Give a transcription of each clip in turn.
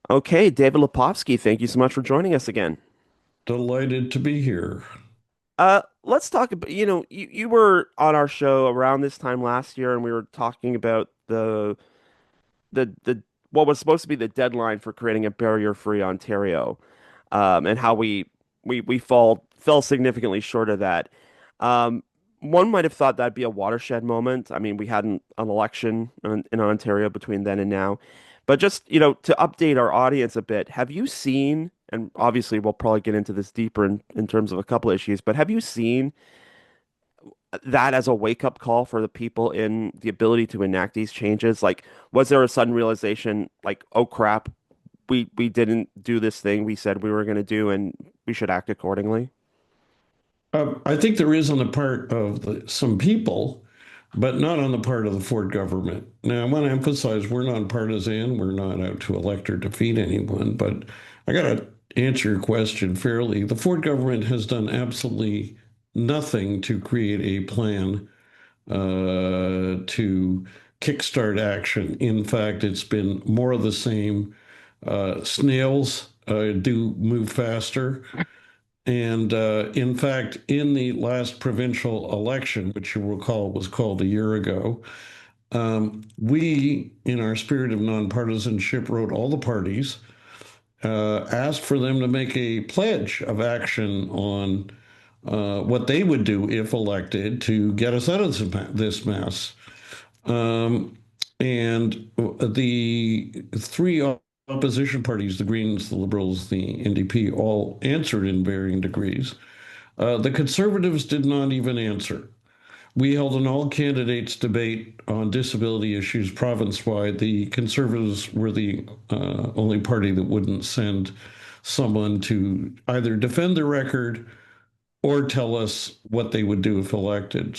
Okay, David Lepofsky, thank you so much for joining us again. Delighted to be here. Let's talk about, you were on our show around this time last year and we were talking about the what was supposed to be the deadline for creating a barrier-free Ontario, and how we fell significantly short of that. Um, One might have thought that'd be a watershed moment. I mean, we had an election in Ontario between then and now. But just, to update our audience a bit, have you seen, and obviously we'll probably get into this deeper in terms of a couple of issues, but have you seen that as a wake-up call for the people in the ability to enact these changes? Like, was there a sudden realization, like, oh crap, we didn't do this thing we said we were going to do, and we should act accordingly? I think there is on the part of some people, but not on the part of the Ford government. Now, I want to emphasize we're nonpartisan. We're not out to elect or defeat anyone, but I got to answer your question fairly. The Ford government has done absolutely nothing to create a plan to kickstart action. In fact, it's been more of the same. Snails do move faster. And in fact, in the last provincial election, which you recall was called a year ago, we, in our spirit of nonpartisanship, wrote all the parties, asked for them to make a pledge of action on what they would do if elected to get us out of this mess. Um, and the three opposition parties, the Greens, the Liberals, the NDP, all answered in varying degrees. The Conservatives did not even answer. We held an all candidates debate on disability issues province wide. The Conservatives were the only party that wouldn't send someone to either defend their record or tell us what they would do if elected.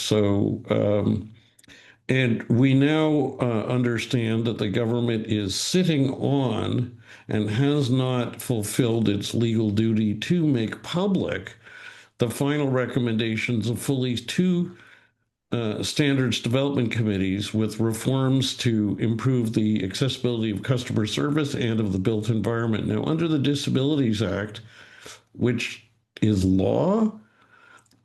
And we now understand that the government is sitting on and has not fulfilled its legal duty to make public the final recommendations of fully two standards development committees with reforms to improve the accessibility of customer service and of the built environment. Now, under the Disabilities Act, which is law,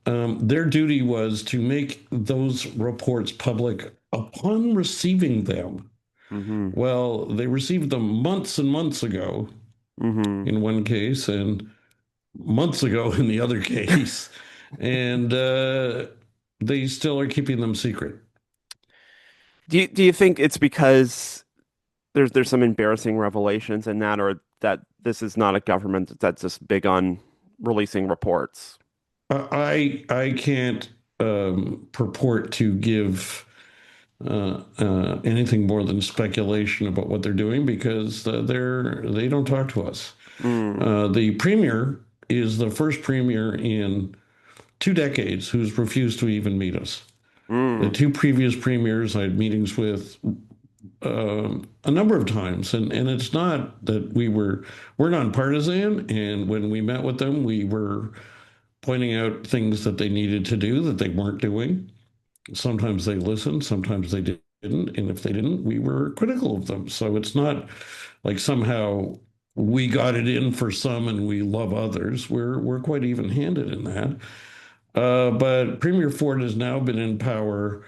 their duty was to make those reports public upon receiving them. Mm-hmm. Well, they received them months and months ago Mm-hmm. in one case and months ago in the other case. And they still are keeping them secret. Do you think it's because there's some embarrassing revelations in that, or that this is not a government that's just big on releasing reports? I can't purport to give anything more than speculation about what they're doing because they don't talk to us. Mm, The premier is the first premier in 2 decades who's refused to even meet us. The mm. two previous premiers I had meetings with a number of times, and it's not that we're nonpartisan, and when we met with them, we were pointing out things that they needed to do that they weren't doing. Sometimes they listened, sometimes they didn't, and if they didn't, we were critical of them. So it's not like somehow we got it in for some and we love others. We're quite even-handed in that. But Premier Ford has now been in power.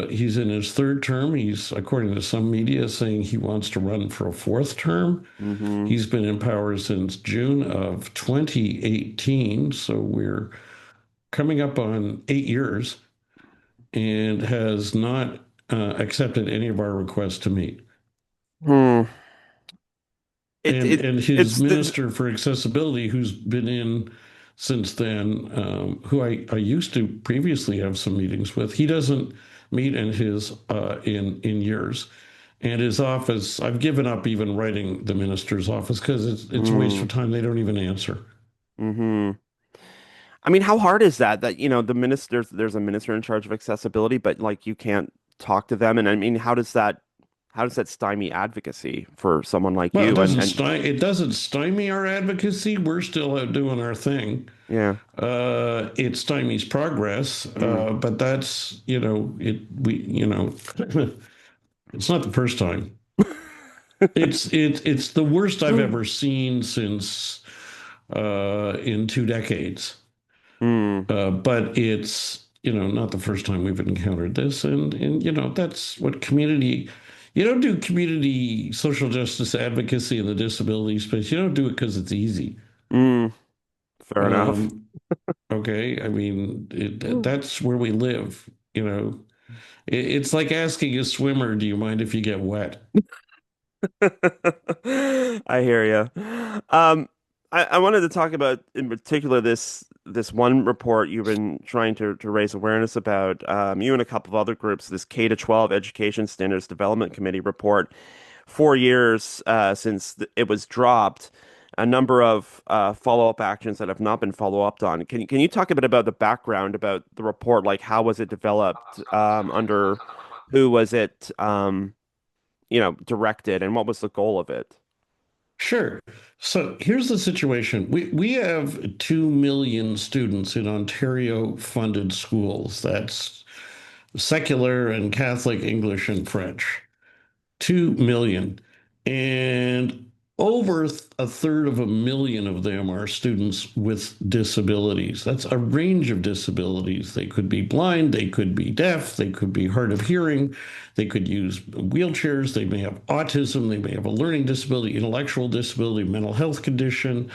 He's in his third term. He's, according to some media, saying he wants to run for a fourth term. Hmm. He's been in power since June of 2018, so we're coming up on 8 years, and has not accepted any of our requests to meet. Hmm. It And it and his it's the minister for accessibility, who's been in since then, who I used to previously have some meetings with, he doesn't meet in his in years. And his office, I've given up even writing the minister's office because it's a waste mm, of time. They don't even answer. hmm. I mean, how hard is that? That, the minister, there's a minister in charge of accessibility, but like you can't talk to them. And I mean, how does that stymie advocacy for someone like Well, you? And it doesn't stymie our advocacy. We're still out doing our thing. yeah. It stymies progress, Mm. but that's, it's not the first time. It's the worst I've ever seen since in 2 decades. Mm, But it's, not the first time we've encountered this. And that's what you don't do community social justice advocacy in the disability space. You don't do it because it's easy. mm, fair enough. Um, okay. I mean, that's where we live, you know. It's like asking a swimmer, do you mind if you get wet? I hear you. I wanted to talk about in particular this one report you've been trying to raise awareness about. You and a couple of other groups, this K to 12 Education Standards Development Committee report, 4 years since it was dropped. A number of follow-up actions that have not been follow-up on. Can you talk a bit about the background about the report? Like how was it developed? Under who was it? Directed, and what was the goal of it? Sure. So here's the situation. We have 2 million students in Ontario funded schools. That's secular and Catholic English and French. 2 million. And over a third of a million of them are students with disabilities. That's a range of disabilities. They could be blind, they could be deaf, they could be hard of hearing, they could use wheelchairs, they may have autism, they may have a learning disability, intellectual disability, mental health condition,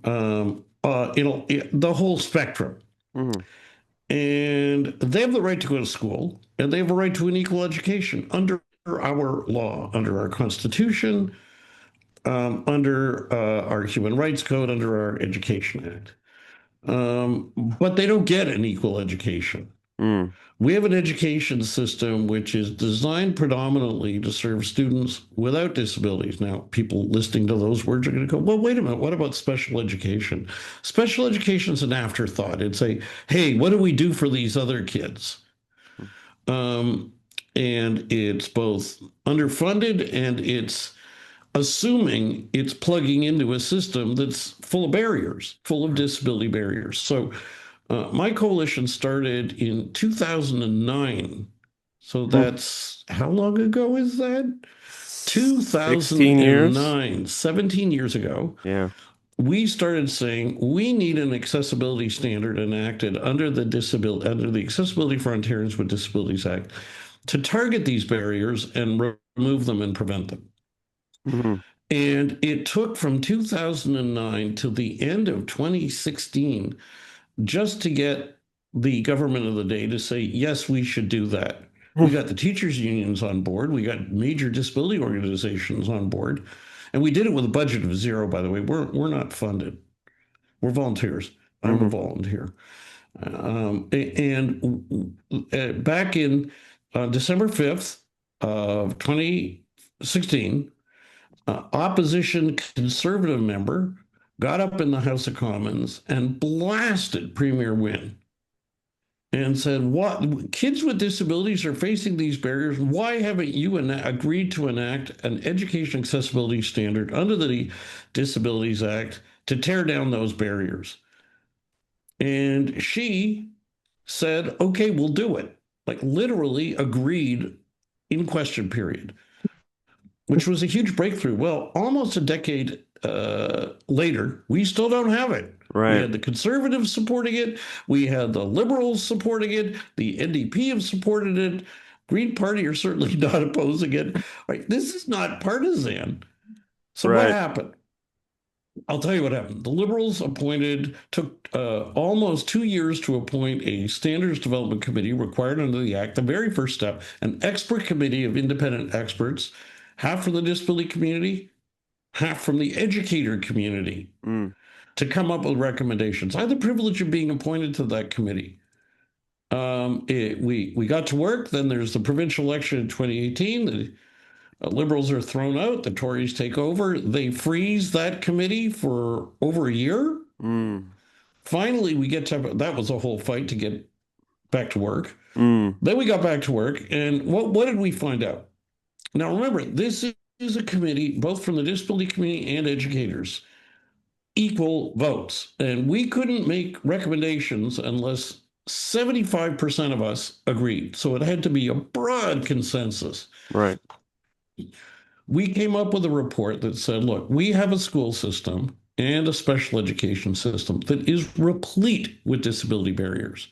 the whole spectrum. Hmm. And they have the right to go to school, and they have a right to an equal education under our law, under our Constitution, under our Human Rights Code, under our Education Act. But they don't get an equal education. Mm. We have an education system which is designed predominantly to serve students without disabilities. Now, people listening to those words are going to go, well, wait a minute, what about special education? Special education is an afterthought. It's a, hey, what do we do for these other kids? Um, and it's both underfunded and it's assuming it's plugging into a system that's full of barriers, full of disability barriers. So my coalition started in 2009. So Hmm. that's how long ago is that? 16 years? 2009, 17 years ago. Yeah. We started saying we need an accessibility standard enacted under the Accessibility for Ontarians with Disabilities Act to target these barriers and remove them and prevent them. Hmm. And it took from 2009 to the end of 2016 just to get the government of the day to say, yes, we should do that. We got the teachers' unions on board. We got major disability organizations on board. And we did it with a budget of zero, by the way. We're not funded. We're volunteers. I'm a Hmm. volunteer. And back in December 5th of 2016, opposition conservative member got up in the House of Commons and blasted Premier Wynne and said, "What kids with disabilities are facing these barriers? Why haven't you agreed to enact an education accessibility standard under the Disabilities Act to tear down those barriers?" And she said, "Okay, we'll do it." Like literally agreed in question period, which was a huge breakthrough. Well, almost a decade later, we still don't have it. We Right. had the conservatives supporting it. We had the liberals supporting it. The NDP have supported it. Green Party are certainly not opposing it. Right? This is not partisan. So what Right. happened? I'll tell you what happened. The liberals took almost 2 years to appoint a standards development committee required under the act. The very first step, an expert committee of independent experts, half from the disability community, half from the educator community, Mm. to come up with recommendations. I had the privilege of being appointed to that committee. We got to work. Then there's the provincial election in 2018. The Liberals are thrown out. The Tories take over. They freeze that committee for over a year. Mm. Finally, we get to that was a whole fight to get back to work. Mm. Then we got back to work, and what did we find out? Now remember, this is a committee both from the disability community and educators, equal votes, and we couldn't make recommendations unless 75% of us agreed. So it had to be a broad consensus. Right. we came up with a report that said, look, we have a school system and a special education system that is replete with disability barriers,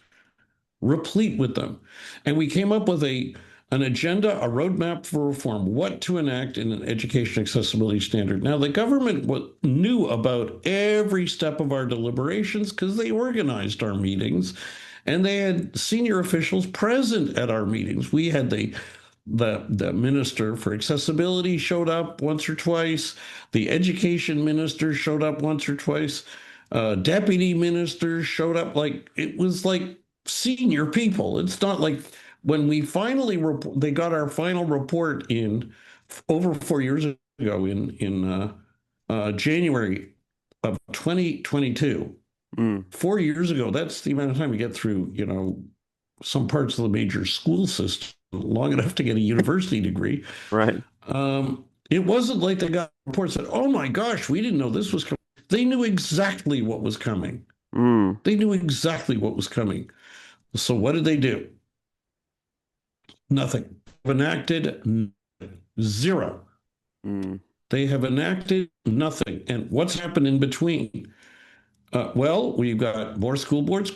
replete with them. And we came up with an agenda, a roadmap for reform, what to enact in an education accessibility standard. Now, the government knew about every step of our deliberations because they organized our meetings and they had senior officials present at our meetings. We had the minister for accessibility showed up once or twice. The education minister showed up once or twice. Deputy ministers showed up. Like it was like senior people. It's not like when we finally they got our final report in over 4 years ago in January of 2022. Mm, 4 years ago, that's the amount of time you get through, some parts of the major school system long enough to get a university degree. right. It wasn't like they got reports that, oh my gosh, we didn't know this was coming. They knew exactly what was coming. Mm, They knew exactly what was coming. So what did they do? Nothing. Enacted zero. mm, They have enacted nothing. And what's happened in between? Well, we've got more school boards,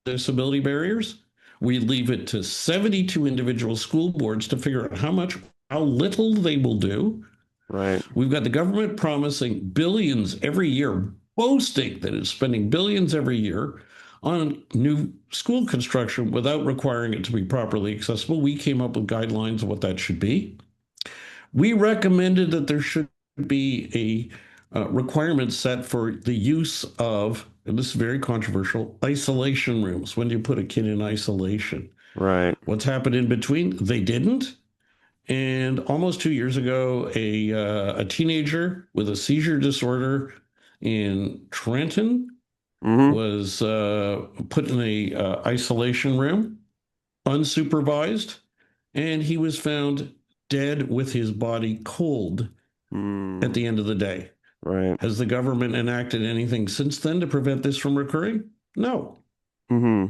disability barriers. We leave it to 72 individual school boards to figure out how little they will do. right. We've got the government promising billions every year, boasting that it's spending billions every year on new school construction without requiring it to be properly accessible. We came up with guidelines of what that should be. We recommended that there should be a requirement set for the use of, and this is very controversial, isolation rooms. When do you put a kid in isolation? Right. What's happened in between? They didn't. And almost 2 years ago, a teenager with a seizure disorder in Trenton Hmm. was put in a isolation room, unsupervised, and he was found dead with his body cold at Mm, the end of the day. right. Has the government enacted anything since then to prevent this from recurring? No. Hmm.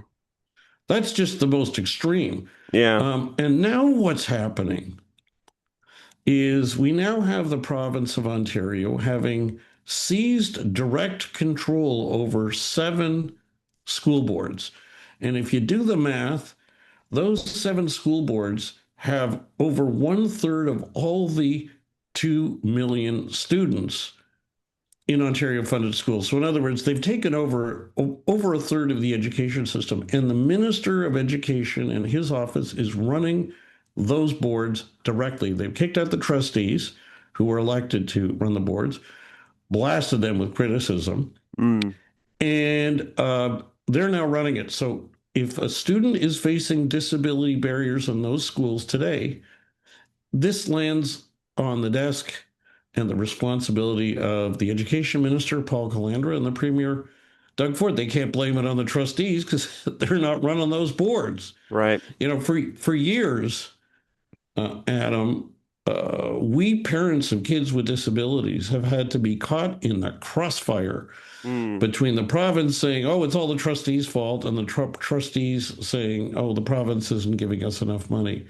That's just the most extreme. Yeah. And now what's happening is we now have the province of Ontario having seized direct control over 7 school boards. And if you do the math, those 7 school boards have over 1/3 of all the 2 million students in Ontario funded schools. So, in other words, they've taken over a third of the education system, and the Minister of Education and his office is running those boards directly. They've kicked out the trustees who were elected to run the boards, blasted them with criticism, Mm, and they're now running it. So, if a student is facing disability barriers in those schools today, this lands on the desk and the responsibility of the education minister, Paul Calandra, and the premier, Doug Ford. They can't blame it on the trustees because they're not running those boards. right. For years, Adam, we parents of kids with disabilities have had to be caught in the crossfire Mm, between the province saying, oh, it's all the trustees' fault, and the trustees saying, oh, the province isn't giving us enough money.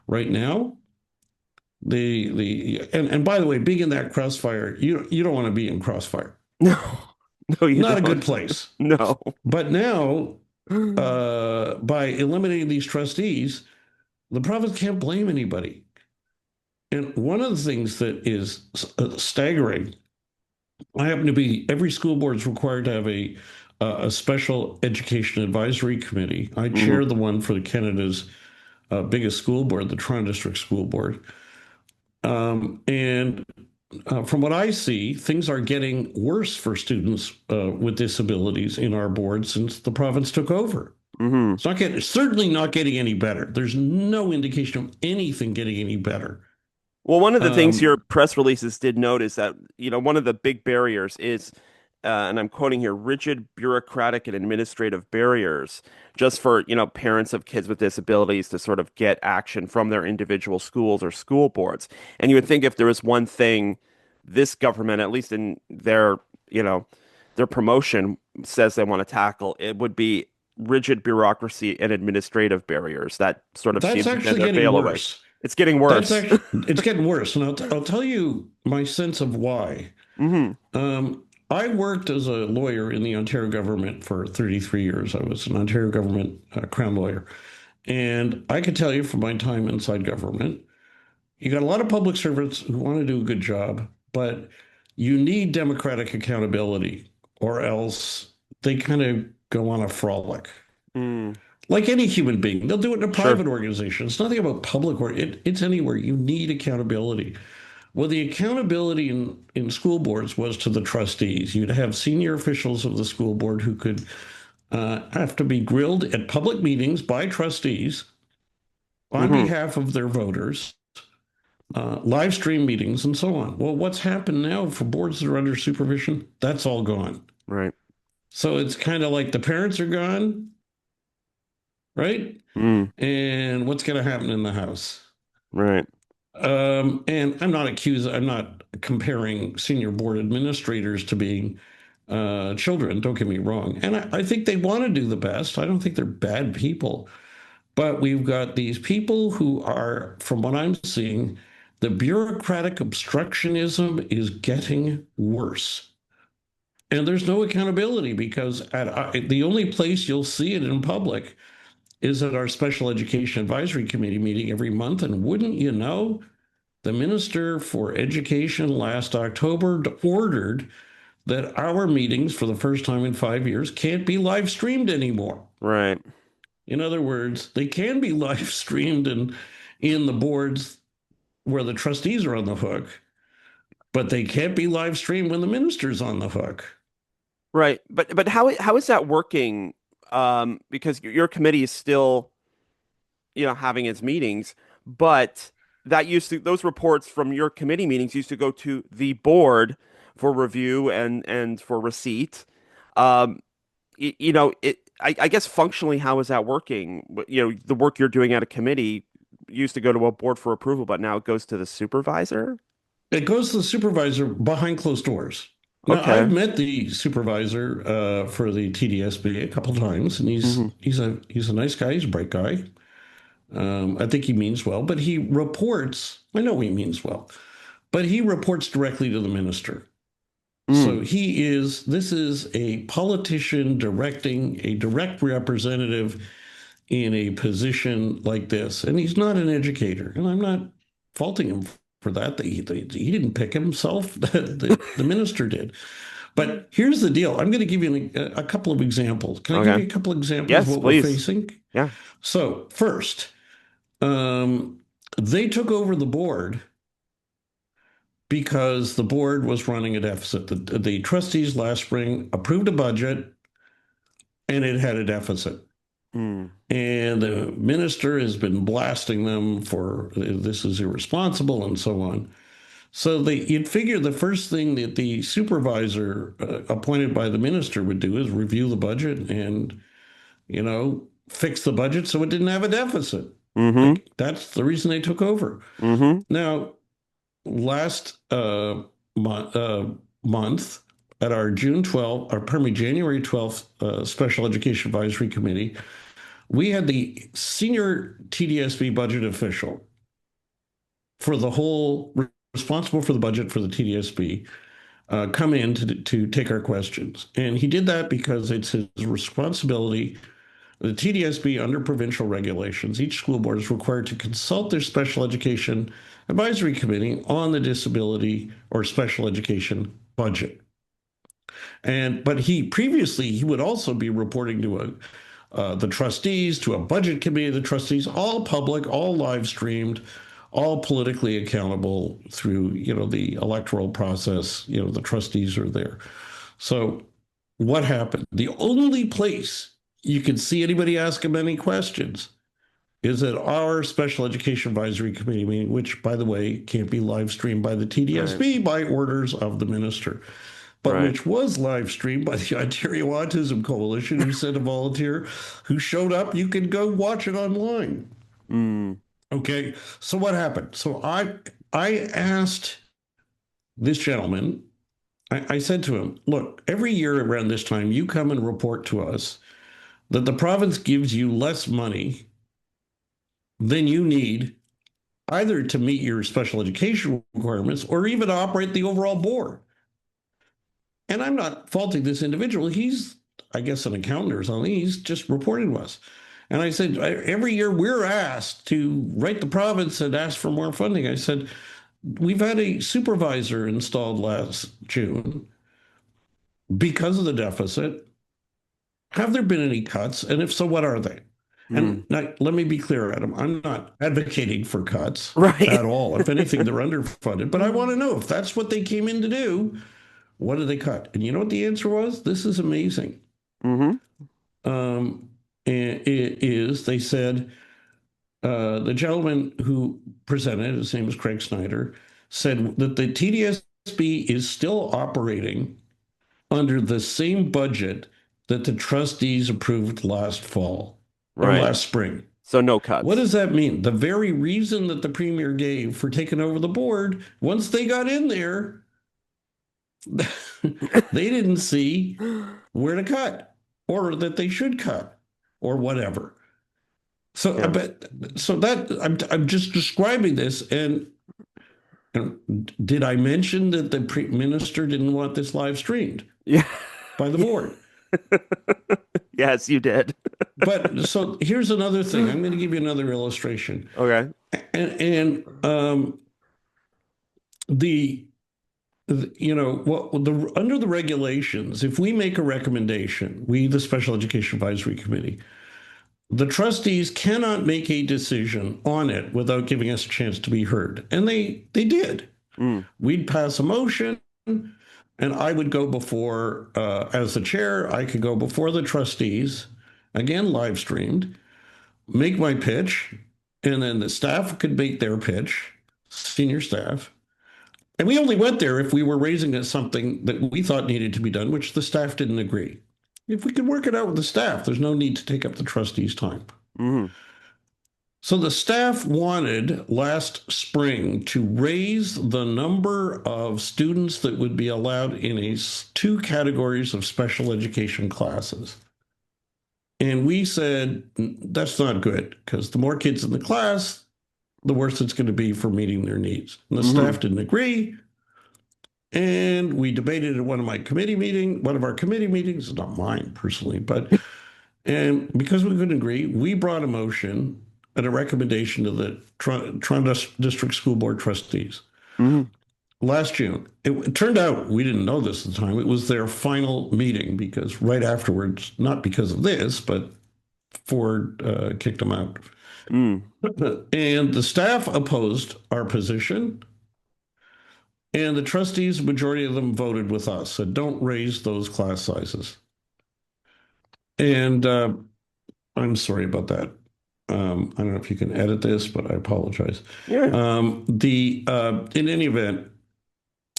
Right now, and by the way, being in that crossfire, you don't want to be in crossfire. no. No, you Not a good don't. place. No. But now, by eliminating these trustees, the province can't blame anybody. And one of the things that is staggering, I happen to be every school board is required to have a special education advisory committee. I Hmm. chair the one for Canada's biggest school board, the Toronto District School Board. And from what I see, things are getting worse for students with disabilities in our board since the province took over. Hmm. It's certainly not getting any better. There's no indication of anything getting any better. Well, one of the things your Um, press releases did note is that, one of the big barriers is, and I'm quoting here, rigid bureaucratic and administrative barriers just for, parents of kids with disabilities to sort of get action from their individual schools or school boards. And you would think if there was one thing this government, at least in their promotion, says they want to tackle, it would be rigid bureaucracy and administrative barriers. That sort of that's seems to be actually their getting bailiwick. worse. It's getting That's worse. actually, it's getting worse. And I'll tell you my sense of why. Hmm. I worked as a lawyer in the Ontario government for 33 years. I was an Ontario government crown lawyer. And I can tell you from my time inside government, you got a lot of public servants who want to do a good job, but you need democratic accountability, or else they kind of go on a frolic. Mm, Like any human being, they'll do it in a sure. private organization. It's nothing about public or it's anywhere. You need accountability. Well, the accountability in school boards was to the trustees. You'd have senior officials of the school board who could have to be grilled at public meetings by trustees on Hmm. behalf of their voters, live stream meetings, and so on. Well, what's happened now for boards that are under supervision? That's all gone. Right. So it's kind of like the parents are gone, right? Mm, And what's going to happen in the house? right. And I'm not comparing senior board administrators to being children, don't get me wrong. And I think they want to do the best. I don't think they're bad people. But we've got these people who are, from what I'm seeing, the bureaucratic obstructionism is getting worse. And there's no accountability because the only place you'll see it in public is at our Special Education Advisory Committee meeting every month. And wouldn't you know, the Minister for Education last October ordered that our meetings, for the first time in 5 years, can't be live streamed anymore. Right. In other words, they can be live streamed in the boards where the trustees are on the hook, but they can't be live streamed when the minister's on the hook. Right. But how is that working? Because your committee is still, having its meetings, but those reports from your committee meetings used to go to the board for review and for receipt. Um, I guess functionally, how is that working? The work you're doing at a committee used to go to a board for approval, but now it goes to the supervisor? It goes to the supervisor behind closed doors. Now, I've Okay. met the supervisor for the TDSB a couple times, and Hmm. he's a nice guy. He's a bright guy. I think he means well, but he reports. I know he means well, but he reports directly to the minister. So Mm, this is a politician directing a direct representative in a position like this. And he's not an educator. And I'm not faulting him for that. He didn't pick himself, the minister did. But here's the deal. I'm going to give you a couple of examples. Can I give okay. you a couple of examples of Yes, what we're please. facing? Yeah. So, first, um, they took over the board because the board was running a deficit. The trustees last spring approved a budget and it had a deficit. Mm, And the minister has been blasting them for this is irresponsible and so on. So you'd figure the first thing that the supervisor appointed by the minister would do is review the budget and, fix the budget so it didn't have a deficit. mm-hmm. Like that's the reason they took over. Mm-hmm. Now, last month at our June 12th, or pardon me, January 12th Special Education Advisory Committee, we had the senior TDSB budget official for the whole, responsible for the budget for the TDSB, come in to take our questions. And he did that because it's his responsibility. The TDSB, under provincial regulations, each school board is required to consult their special education advisory committee on the disability or special education budget. But he would also be reporting to the trustees, to a budget committee of the trustees, all public, all live streamed, all politically accountable through, the electoral process. The trustees are there. So what happened? The only place you can see anybody ask him any questions is at our Special Education Advisory Committee meeting, which, by the way, can't be live streamed by the Right. TDSB by orders of the minister, but Right. which was live streamed by the Ontario Autism Coalition, who sent a volunteer who showed up. You can go watch it online. Mm, Okay, so what happened? So I asked this gentleman. I said to him, "Look, every year around this time, you come and report to us that the province gives you less money than you need either to meet your special education requirements or even to operate the overall board. And I'm not faulting this individual. He's, I guess, an accountant or something. He's just reporting to us. And I said, every year we're asked to write the province and ask for more funding. I said, we've had a supervisor installed last June because of the deficit. Have there been any cuts? And if so, what are they? Hmm. And now, let me be clear, Adam, I'm not advocating for cuts Right. at all. If anything, they're underfunded. But I want to know if that's what they came in to do, what did they cut? And you know what the answer was? This is amazing. Hmm. Um, it is, they said, the gentleman who presented, his name is Craig Snyder, said that the TDSB is still operating under the same budget that the trustees approved last fall or Right. last spring. So no What cuts. does that mean? The very reason that the premier gave for taking over the board, once they got in there, they didn't see where to cut or that they should cut or whatever. So I Yeah. bet so that I'm just describing this and did I mention that the minister didn't want this live streamed Yeah. by the Yeah. board? Yes, you did. But so here's another thing. I'm going to give you another illustration. Okay. And the you know what the under the regulations, if we make a recommendation, we the Special Education Advisory Committee, the trustees cannot make a decision on it without giving us a chance to be heard. And they did. Mm. We'd pass a motion, and I would go before, as the chair, I could go before the trustees, again live streamed, make my pitch, and then the staff could make their pitch, senior staff. And we only went there if we were raising something that we thought needed to be done, which the staff didn't agree. If we could work it out with the staff, there's no need to take up the trustees' time. Hmm. So the staff wanted last spring to raise the number of students that would be allowed in two categories of special education classes. And we said, that's not good because the more kids in the class, the worse it's going to be for meeting their needs. And the Hmm. staff didn't agree. And we debated at one of our committee meetings, not mine personally, and because we couldn't agree, we brought a motion and a recommendation to the Toronto District School Board trustees Hmm. last June. It turned out, we didn't know this at the time, it was their final meeting because right afterwards, not because of this, but Ford kicked them out. Mm. And the staff opposed our position. And the trustees, majority of them voted with us, said don't raise those class sizes. And I'm sorry about that. I don't know if you can edit this, but I apologize. Yeah. The In any event,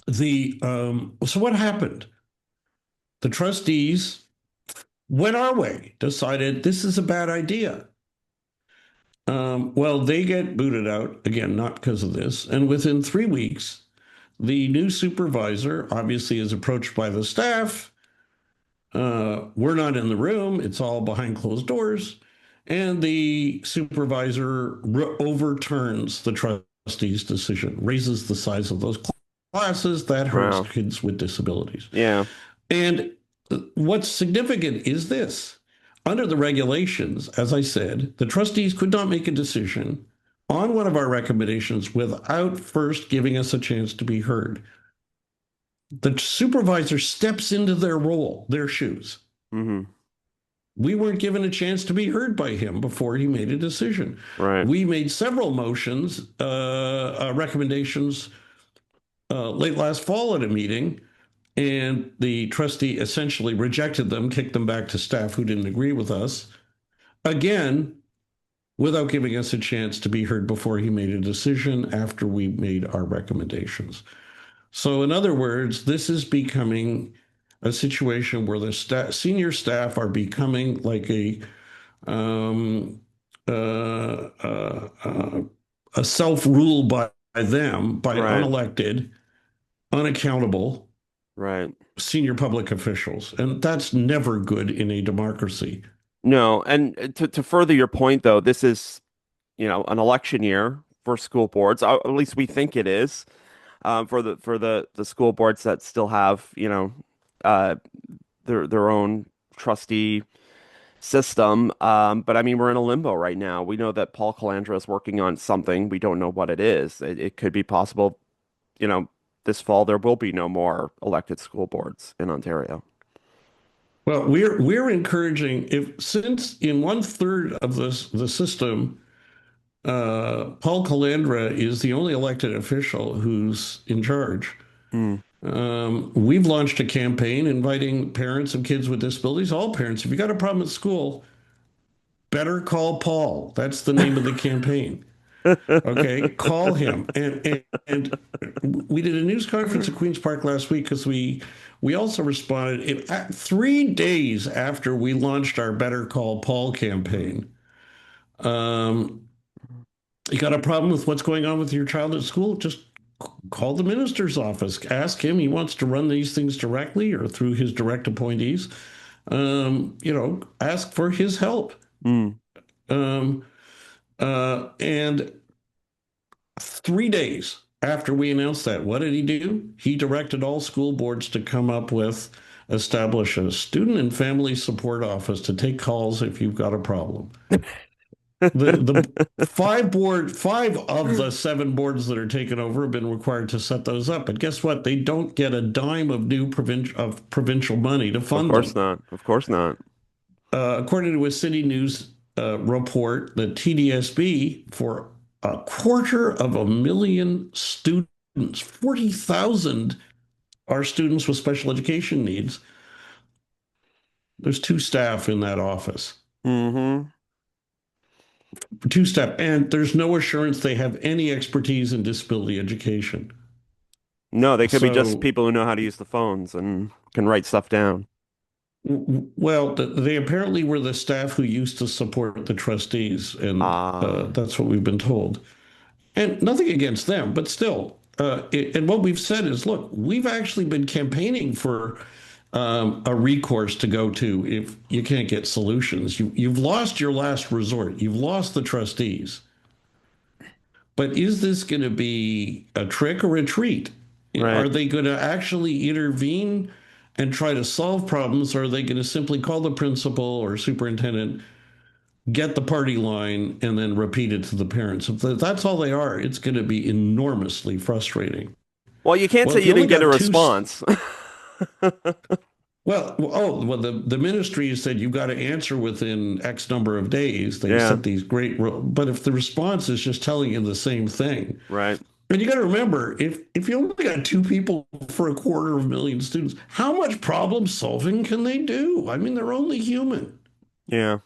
the so what happened? The trustees went our way, decided this is a bad idea. Well, they get booted out again, not because of this. And within 3 weeks, the new supervisor obviously is approached by the staff. We're not in the room, it's all behind closed doors. And the supervisor overturns the trustee's decision, raises the size of those classes. That hurts Wow. kids with disabilities. Yeah. And what's significant is this. Under the regulations, as I said, the trustees could not make a decision on one of our recommendations without first giving us a chance to be heard. The supervisor steps into their role, their shoes. Hmm. We weren't given a chance to be heard by him before he made a decision. Right. We made several motions, recommendations late last fall at a meeting, and the trustee essentially rejected them, kicked them back to staff who didn't agree with us. Again, without giving us a chance to be heard before he made a decision after we made our recommendations. So, in other words, this is becoming a situation where the senior staff are becoming like um, uh, uh, uh, a self-rule by them, by Right. unelected, unaccountable Right. senior public officials. And that's never good in a democracy. No, and to further your point though, this is, an election year. for school boards. At least we think it is, for the school boards that still have, uh, their own trustee system. But I mean, we're in a limbo right now. We know that Paul Calandra is working on something. We don't know what it is. It could be possible, you know, this fall there will be no more elected school boards in Ontario. Well, we're encouraging if since in one third of the system, Paul Calandra is the only elected official who's in charge. Mm. We've launched a campaign inviting parents of kids with disabilities, all parents, if you got a problem at school, better call Paul. That's the name of the campaign. Okay, call him. And we did a news conference at Queen's Park last week because we also responded 3 days after we launched our Better Call Paul campaign. Um, you got a problem with what's going on with your child at school? Just call the minister's office. Ask him. He wants to run these things directly or through his direct appointees. Ask for his help. Mm. Um, and 3 days after we announced that, what did he do? He directed all school boards to come up with, establish a student and family support office to take calls if you've got a problem. The five of the seven boards that are taken over have been required to set those up. But guess what? They don't get a dime of new provincial money to Of fund course them. not. Of course not. According to a City News report, the TDSB for 250,000 students, 40,000 are students with special education needs. There's two staff in that office, Hmm. two staff, and there's no assurance they have any expertise in disability education. No, they could be just So, people who know how to use the phones and can write stuff down. well, they apparently were the staff who used to support the trustees, and Ah, that's what we've been told. And nothing against them, but still. And what we've said is, look, we've actually been campaigning for a recourse to go to if you can't get solutions. You've lost your last resort. You've lost the trustees. But is this going to be a trick or a treat? right. Are they going to actually intervene and try to solve problems? Or are they going to simply call the principal or superintendent, get the party line, and then repeat it to the parents? If that's all they are, it's going to be enormously frustrating. Well, you can't Well, say if you you only didn't get a got two, response. the ministry has said you've got to answer within X number of days. They've Yeah, set these great rules. But if the response is just telling you the same thing, right. and you got to remember, if you only got two people for 250,000 students, how much problem solving can they do? I mean, they're only human. Yeah,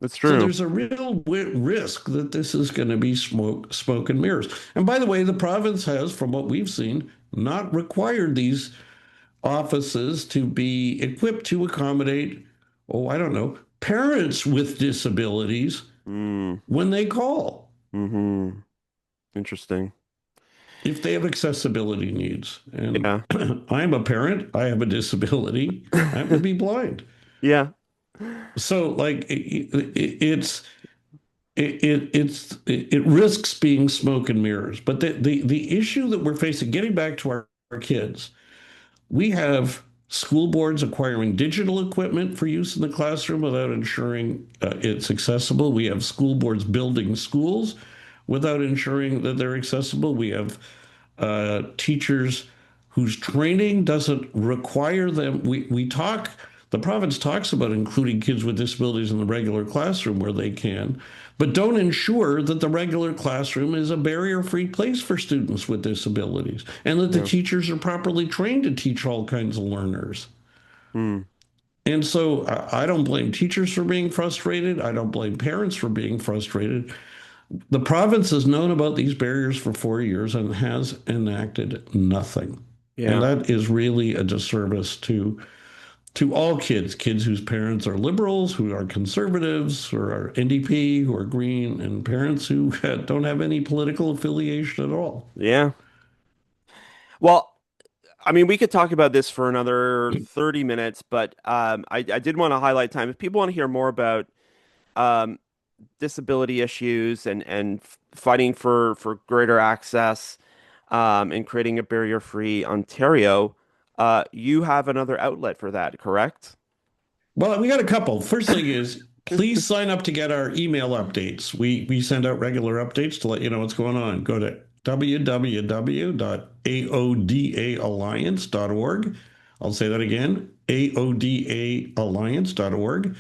that's So true. there's a real risk that this is going to be smoke and mirrors. And by the way, the province has, from what we've seen, not required these offices to be equipped to accommodate, oh, I don't know, parents with disabilities Mm, when they call, hmm. Interesting. if they have accessibility needs. And Yeah. I'm a parent, I have a disability, I happen to be blind. Yeah. So, like, it risks being smoke and mirrors. But the issue that we're facing, getting back to our kids, we have school boards acquiring digital equipment for use in the classroom without ensuring it's accessible. We have school boards building schools without ensuring that they're accessible. We have teachers whose training doesn't require them. The province talks about including kids with disabilities in the regular classroom where they can, but don't ensure that the regular classroom is a barrier-free place for students with disabilities and that the Yeah. teachers are properly trained to teach all kinds of learners. Mm, And so I don't blame teachers for being frustrated. I don't blame parents for being frustrated. The province has known about these barriers for 4 years and has enacted nothing. And yeah. that is really a disservice to all kids, kids whose parents are liberals, who are conservatives, who are NDP, who are green, and parents who don't have any political affiliation at all. Yeah. Well, I mean, we could talk about this for another 30 minutes, but I did want to highlight time. If people want to hear more about disability issues and fighting for greater access and creating a barrier-free Ontario, you have another outlet for that, correct? Well, we got a couple. First thing is, please sign up to get our email updates. We send out regular updates to let you know what's going on. Go to www.aodaalliance.org. I'll say that again, aodaalliance.org.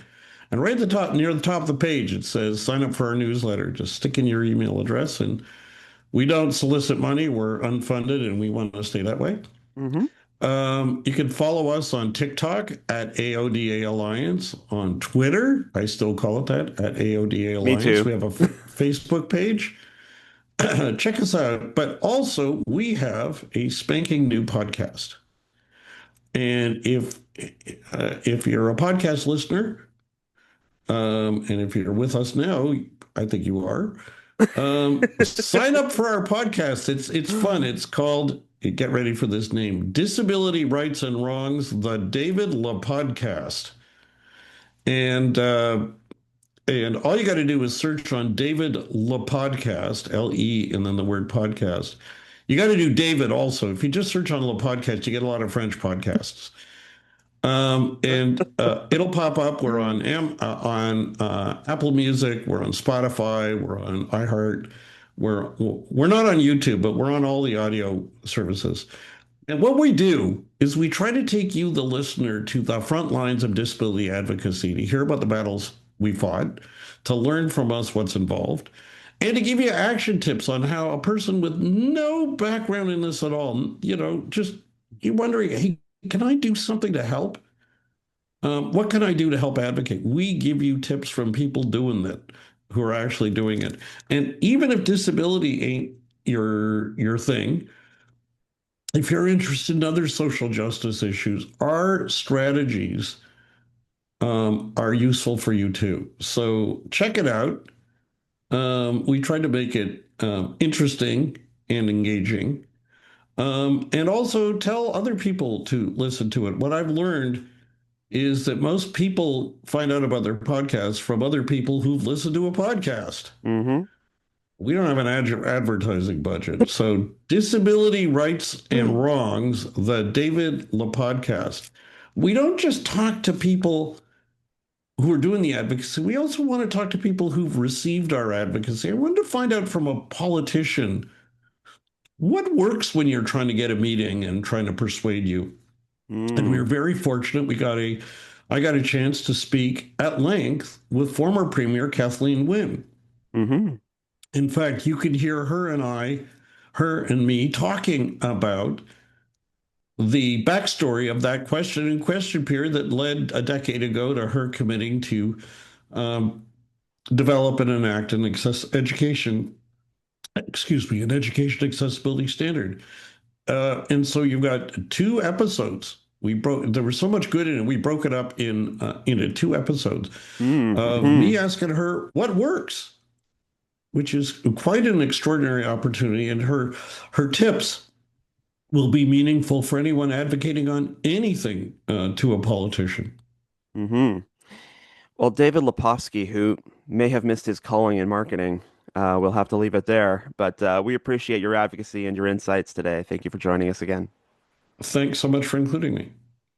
And right at the top, near the top of the page, it says sign up for our newsletter. Just stick in your email address. And we don't solicit money. We're unfunded and we want to stay that way. Hmm. You can follow us on TikTok at AODA Alliance, on Twitter, I still call it that, at AODA Me Alliance. too. We have a Facebook page. Check us out. But also, we have a spanking new podcast. And if you're a podcast listener, and if you're with us now, I think you are. Sign up for our podcast. It's fun. It's called, get ready for this name, Disability Rights and Wrongs, the David Lepodcast. And and all you got to do is search on David Lepodcast, L-E, and then the word podcast. You got to do David also. If you just search on Lepodcast, you get a lot of French podcasts. And it'll pop up. We're on Apple Music. We're on Spotify. We're on iHeart. We're not on YouTube, but we're on all the audio services. And what we do is we try to take you, the listener, to the front lines of disability advocacy to hear about the battles we fought, to learn from us what's involved, and to give you action tips on how a person with no background in this at all, just you're wondering, hey, can I do something to help? What can I do to help advocate? We give you tips from people doing that, who are actually doing it. And even if disability ain't your thing, if you're interested in other social justice issues, our strategies are useful for you too. So check it out. We try to make it interesting and engaging, and also tell other people to listen to it. What I've learned is that most people find out about their podcasts from other people who've listened to a podcast. Hmm. We don't have an advertising budget. So, Disability Rights and Wrongs, the David LaPodcast. We don't just talk to people who are doing the advocacy. We also want to talk to people who've received our advocacy. I wanted to find out from a politician what works when you're trying to get a meeting and trying to persuade you. And we were Mm. very fortunate. I got a chance to speak at length with former Premier Kathleen Wynne. Hmm. In fact, you could hear her and me talking about the backstory of that question and question period that led a decade ago to her committing to um, develop and enact an an education accessibility standard. And so you've got two episodes. There was so much good in it. We broke it up into two episodes of Hmm. me asking her what works, which is quite an extraordinary opportunity. And her tips will be meaningful for anyone advocating on anything to a politician. Hmm. Well, David Lepofsky, who may have missed his calling in marketing, we'll have to leave it there. But we appreciate your advocacy and your insights today. Thank you for joining us again. Thanks so much for including me.